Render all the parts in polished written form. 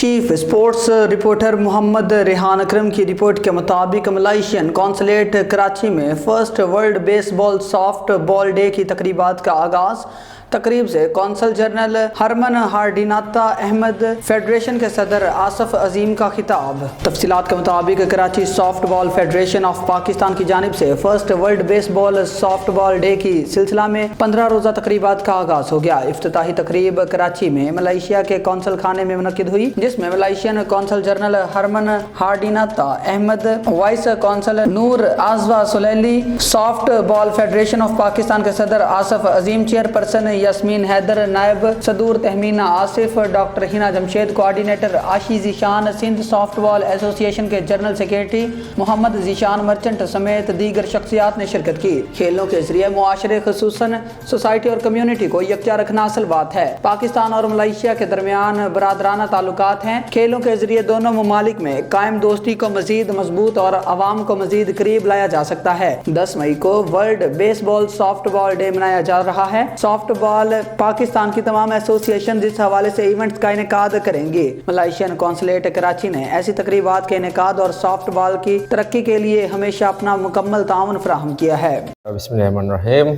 Chief sports reporter Muhammad Rehan Akram کی report کے مطابق ملیشین کونسلیٹ کراچی میں first world baseball softball day کی تقریبات کا آغاز۔ تقریب سے consul general Herman Hardinata Ahmad, federation کے صدر آصف عظیم کا خطاب۔ تفصیلات کے مطابق Karachi softball federation of Pakistan کی جانب سے first world baseball softball day کی سلسلہ میں 15 روزہ تقریبات کا آغاز ہو گیا۔ افتتاحی تقریب کراچی میں ملیشیا کے کونسل خانے میں منعقد ہوئی، جس میں Malaysian consul general Herman Hardinata Ahmad, vice consul Noor Azwa سلیلی، softball federation of Pakistan کے صدر آصف عظیم، چیئرپرسن یاسمین حیدر، نائب صدور Tehmina Asif, doctor Hina Jamshed, coordinator Ashi Zeeshan, Sindh softball association کے جنرل سیکریٹری محمد ذیشان مرچنٹ سمیت دیگر شخصیات نے شرکت کی۔ کھیلوں کے ذریعے معاشرے خصوصاً سوسائٹی اور کمیونٹی کو یکجا رکھنا اصل بات ہے۔ پاکستان اور ملیشیا کے درمیان برادرانہ تعلقات ہیں۔ کھیلوں کے ذریعے دونوں ممالک میں قائم دوستی کو مزید مضبوط اور عوام کو مزید قریب لایا جا سکتا ہے۔ 10 مئی کو world baseball softball day منایا جا رہا ہے۔ سافٹ بال پاکستان کی تمام ایسوسی ایشن اس حوالے سے ایونٹس کا انعقاد کریں گے۔ ملیشین کونسلیٹ کراچی نے ایسی تقریبات کے انعقاد اور سافٹ بال کی ترقی کے لیے ہمیشہ اپنا مکمل تعاون فراہم کیا ہے۔ بسم اللہ الرحمن الرحیم.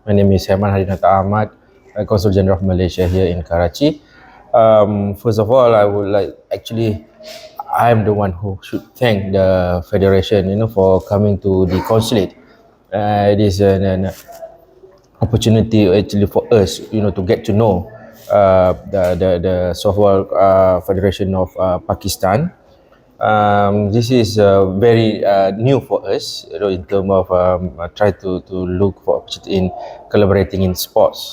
My name is Muhammad Ahmad, Consul General of Malaysia here in Karachi. First of all, I would like, actually, I am the one who should thank the Federation, for coming to the consulate. It is an opportunity actually for us, to get to know the Softball Federation of Pakistan. This is very new for us, in terms of try to look for opportunity in collaborating in sports.